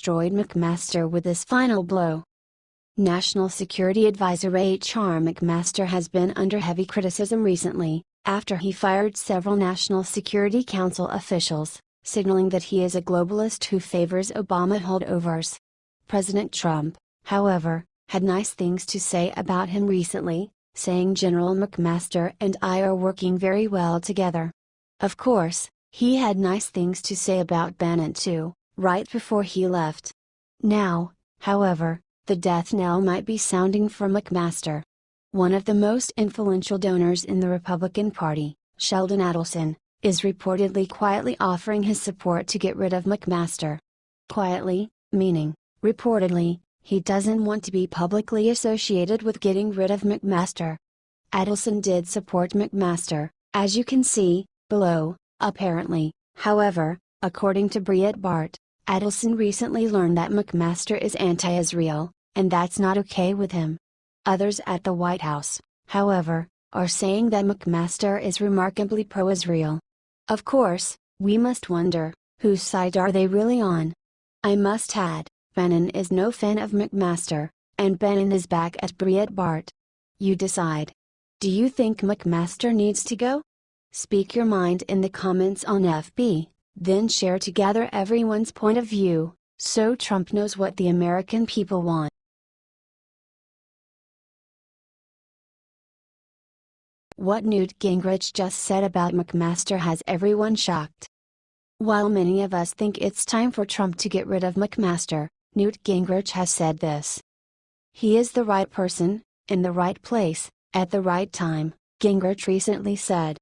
destroyed McMaster with this final blow. National Security Advisor H.R. McMaster has been under heavy criticism recently, after he fired several National Security Council officials, signaling that he is a globalist who favors Obama holdovers. President Trump, however, had nice things to say about him recently, saying General McMaster and I are working very well together. Of course, he had nice things to say about Bannon too, right before he left. Now, however, the death knell might be sounding for McMaster. One of the most influential donors in the Republican Party, Sheldon Adelson, is reportedly quietly offering his support to get rid of McMaster. Quietly, meaning, reportedly, he doesn't want to be publicly associated with getting rid of McMaster. Adelson did support McMaster, as you can see, below, apparently. However, according to Breitbart, Adelson recently learned that McMaster is anti-Israel, and that's not okay with him. Others at the White House, however, are saying that McMaster is remarkably pro-Israel. Of course, we must wonder, whose side are they really on? I must add, Bannon is no fan of McMaster, and Bannon is back at Breitbart. You decide. Do you think McMaster needs to go? Speak your mind in the comments on FB, then share to gather everyone's point of view, so Trump knows what the American people want. What Newt Gingrich just said about McMaster has everyone shocked. While many of us think it's time for Trump to get rid of McMaster, Newt Gingrich has said this. He is the right person, in the right place, at the right time, Gingrich recently said.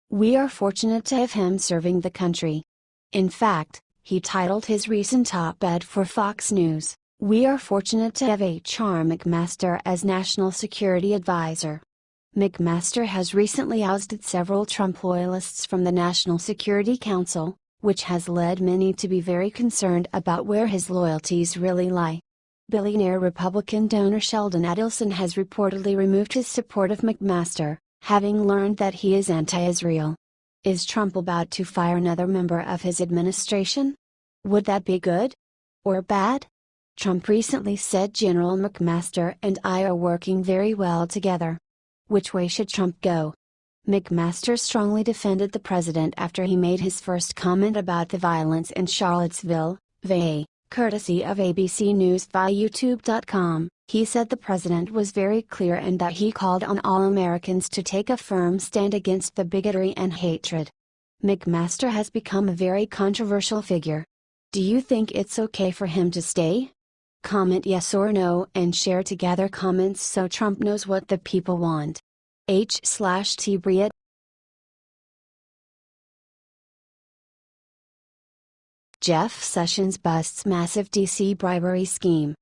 We are fortunate to have him serving the country. In fact, he titled his recent op-ed for Fox News, "We are fortunate to have H.R. McMaster as National Security Advisor." McMaster has recently ousted several Trump loyalists from the National Security Council, which has led many to be very concerned about where his loyalties really lie. Billionaire Republican donor Sheldon Adelson has reportedly removed his support of McMaster, having learned that he is anti-Israel. Is Trump about to fire another member of his administration? Would that be good? Or bad? Trump recently said General McMaster and I are working very well together. Which way should Trump go? McMaster strongly defended the president after he made his first comment about the violence in Charlottesville, VA, courtesy of ABC News via YouTube.com. He said the president was very clear and that he called on all Americans to take a firm stand against the bigotry and hatred. McMaster has become a very controversial figure. Do you think it's okay for him to stay? Comment yes or no and share to gather comments so Trump knows what the people want. H/T Briet. Jeff Sessions busts massive D.C. bribery scheme.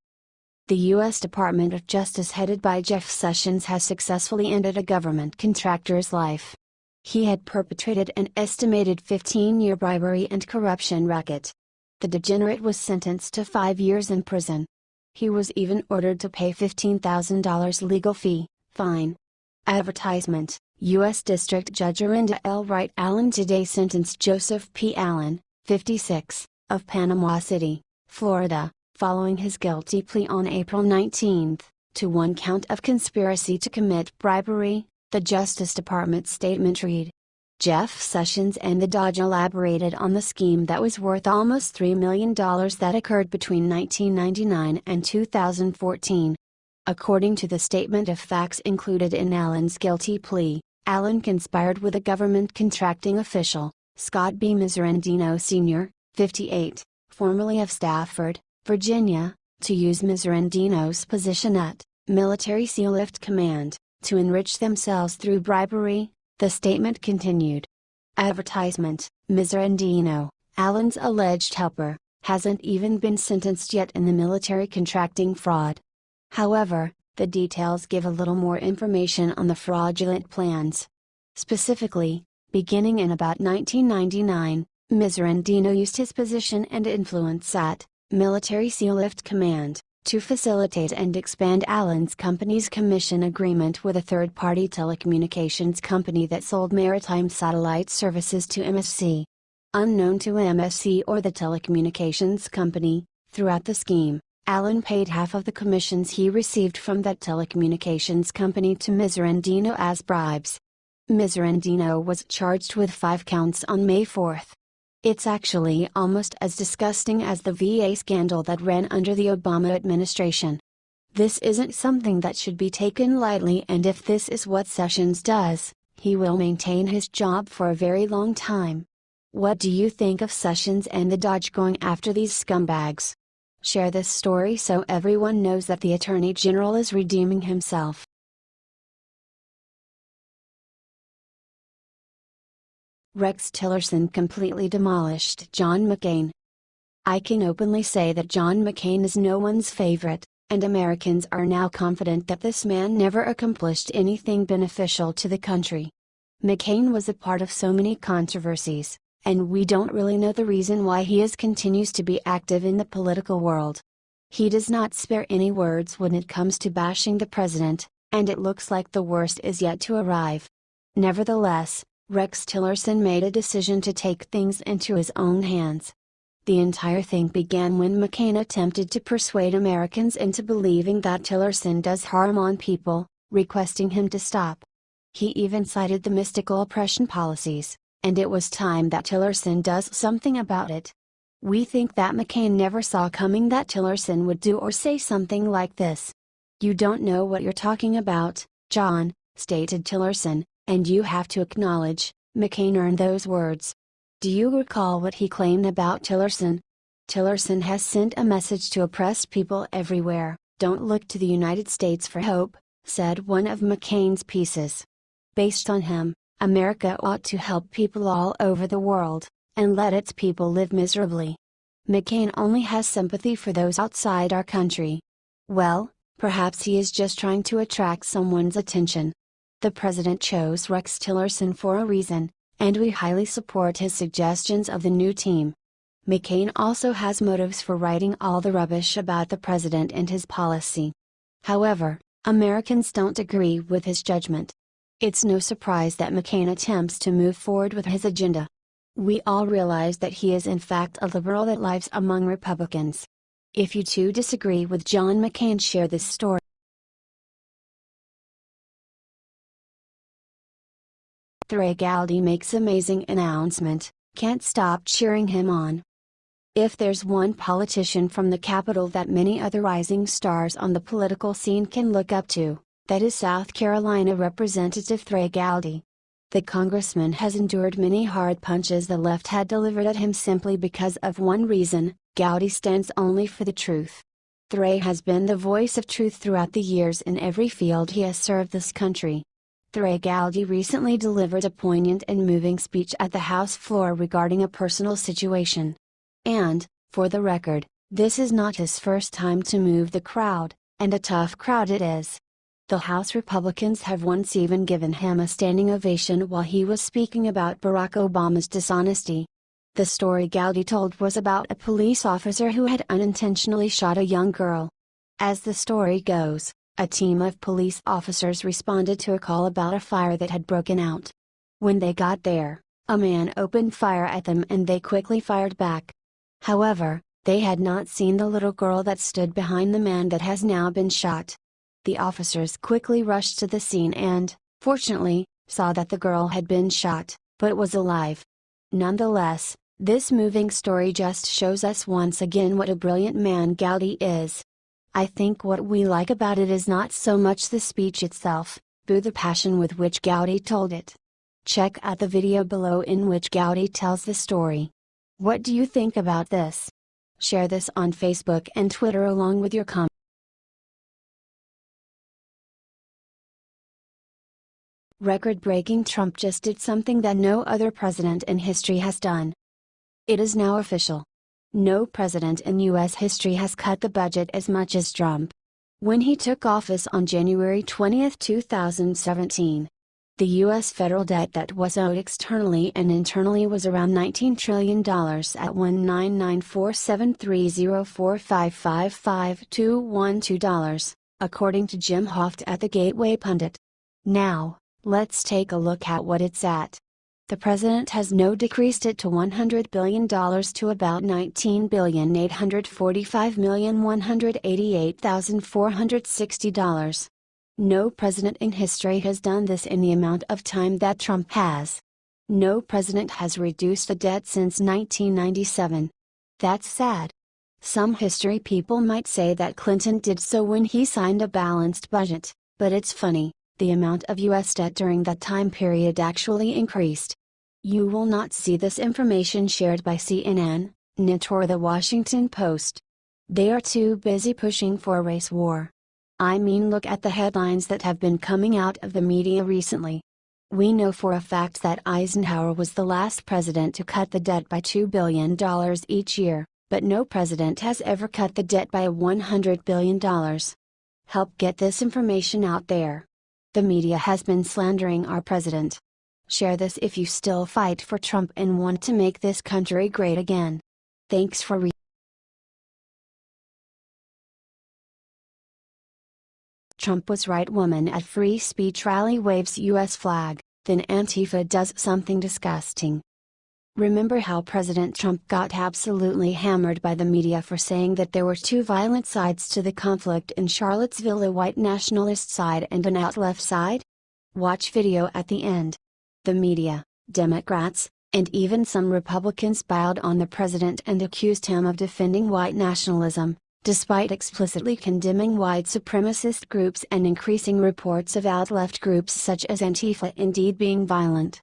The U.S. Department of Justice headed by Jeff Sessions has successfully ended a government contractor's life. He had perpetrated an estimated 15-year bribery and corruption racket. The degenerate was sentenced to 5 years in prison. He was even ordered to pay $15,000 legal fine. Advertisement: U.S. District Judge Arinda L. Wright Allen today sentenced Joseph P. Allen, 56, of Panama City, Florida, following his guilty plea on April 19, to one count of conspiracy to commit bribery, the Justice Department statement read. Jeff Sessions and the DOJ elaborated on the scheme that was worth almost $3 million that occurred between 1999 and 2014. According to the statement of facts included in Allen's guilty plea, Allen conspired with a government contracting official, Scott B. Miserandino Sr., 58, formerly of Stafford, Virginia, to use Miserandino's position at Military Sealift Command, to enrich themselves through bribery, the statement continued. Advertisement: Miserandino, Allen's alleged helper, hasn't even been sentenced yet in the military contracting fraud. However, the details give a little more information on the fraudulent plans. Specifically, beginning in about 1999, Miserandino used his position and influence at Military Sealift Command to facilitate and expand Allen's company's commission agreement with a third-party telecommunications company that sold maritime satellite services to MSC. Unknown to MSC or the telecommunications company, Throughout the scheme, Allen paid half of the commissions he received from that telecommunications company to Miserandino as bribes. Miserandino was charged with 5 counts on May 4. It's actually almost as disgusting as the VA scandal that ran under the Obama administration. This isn't something that should be taken lightly, and if this is what Sessions does, he will maintain his job for a very long time. What do you think of Sessions and the Dodge going after these scumbags? Share this story so everyone knows that the Attorney General is redeeming himself. Rex Tillerson completely demolished John McCain. I can openly say that John McCain is no one's favorite, and Americans are now confident that this man never accomplished anything beneficial to the country. McCain was a part of so many controversies, and we don't really know the reason why he continues to be active in the political world. He does not spare any words when it comes to bashing the president, and it looks like the worst is yet to arrive. Nevertheless, Rex Tillerson made a decision to take things into his own hands. The entire thing began when McCain attempted to persuade Americans into believing that Tillerson does harm on people, requesting him to stop. He even cited the mystical oppression policies, and it was time that Tillerson does something about it. We think that McCain never saw coming that Tillerson would do or say something like this. "You don't know what you're talking about, John," stated Tillerson, and you have to acknowledge, McCain earned those words. Do you recall what he claimed about Tillerson? Tillerson has sent a message to oppressed people everywhere. "Don't look to the United States for hope," said one of McCain's pieces. Based on him, America ought to help people all over the world, and let its people live miserably. McCain only has sympathy for those outside our country. Well, perhaps he is just trying to attract someone's attention. The president chose Rex Tillerson for a reason, and we highly support his suggestions of the new team. McCain also has motives for writing all the rubbish about the president and his policy. However, Americans don't agree with his judgment. It's no surprise that McCain attempts to move forward with his agenda. We all realize that he is in fact a liberal that lives among Republicans. If you too disagree with John McCain, share this story. Gowdy makes amazing announcement, can't stop cheering him on. If there's one politician from the Capitol that many other rising stars on the political scene can look up to, that is South Carolina Representative Gowdy. The congressman has endured many hard punches the left had delivered at him simply because of one reason: Gowdy stands only for the truth. Has been the voice of truth throughout the years in every field he has served this country. Gowdy recently delivered a poignant and moving speech at the House floor regarding a personal situation. And, for the record, this is not his first time to move the crowd, and a tough crowd it is. The House Republicans have once even given him a standing ovation while he was speaking about Barack Obama's dishonesty. The story Gowdy told was about a police officer who had unintentionally shot a young girl. As the story goes, a team of police officers responded to a call about a fire that had broken out. When they got there, a man opened fire at them and they quickly fired back. However, they had not seen the little girl that stood behind the man that has now been shot. The officers quickly rushed to the scene and, fortunately, saw that the girl had been shot, but was alive. Nonetheless, this moving story just shows us once again what a brilliant man Gowdy is. I think what we like about it is not so much the speech itself, but the passion with which Gowdy told it. Check out the video below in which Gowdy tells the story. What do you think about this? Share this on Facebook and Twitter along with your comments. Record-breaking: Trump just did something that no other president in history has done. It is now official. No president in U.S. history has cut the budget as much as Trump. When he took office on January 20, 2017, the U.S. federal debt that was owed externally and internally was around $19 trillion at $1,9973045555212, according to Jim Hoft at the Gateway Pundit. Now, let's take a look at what it's at. The president has now decreased it to $100 billion to about $19,845,188,460. No president in history has done this in the amount of time that Trump has. No president has reduced the debt since 1997. That's sad. Some history people might say that Clinton did so when he signed a balanced budget, but it's funny, the amount of U.S. debt during that time period actually increased. You will not see this information shared by CNN, Newt or the Washington Post. They are too busy pushing for a race war. I mean, look at the headlines that have been coming out of the media recently. We know for a fact that Eisenhower was the last president to cut the debt by $2 billion each year, but no president has ever cut the debt by $100 billion. Help get this information out there. The media has been slandering our president. Share this if you still fight for Trump and want to make this country great again. Thanks for reading. Trump was right. Woman at free speech rally waves U.S. flag, then Antifa does something disgusting. Remember how President Trump got absolutely hammered by the media for saying that there were two violent sides to the conflict in Charlottesville, a white nationalist side and an out-left side? Watch video at the end. The media, Democrats, and even some Republicans piled on the president and accused him of defending white nationalism, despite explicitly condemning white supremacist groups and increasing reports of out-left groups such as Antifa indeed being violent.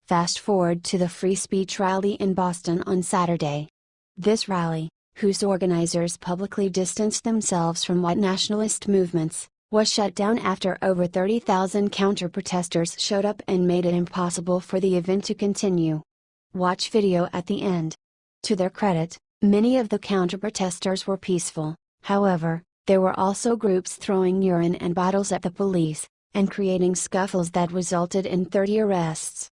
Fast forward to the free speech rally in Boston on Saturday. This rally, whose organizers publicly distanced themselves from white nationalist movements, was shut down after over 30,000 counter-protesters showed up and made it impossible for the event to continue. Watch video at the end. To their credit, many of the counter-protesters were peaceful. However, there were also groups throwing urine and bottles at the police, and creating scuffles that resulted in 30 arrests.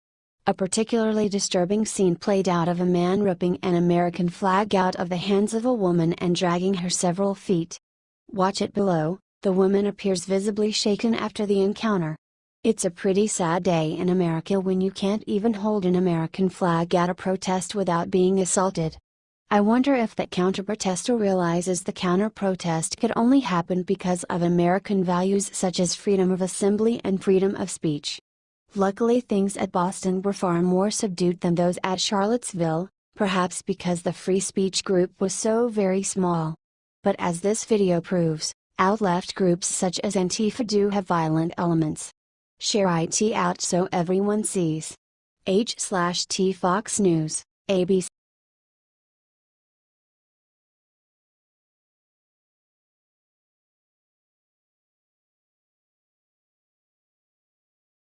A particularly disturbing scene played out of a man ripping an American flag out of the hands of a woman and dragging her several feet. Watch it below. The woman appears visibly shaken after the encounter. It's a pretty sad day in America when you can't even hold an American flag at a protest without being assaulted. I wonder if that counter-protester realizes the counter-protest could only happen because of American values such as freedom of assembly and freedom of speech. Luckily, things at Boston were far more subdued than those at Charlottesville, perhaps because the free speech group was so very small. But as this video proves, out-left groups such as Antifa do have violent elements. Share it out so everyone sees. H/T Fox News, ABC.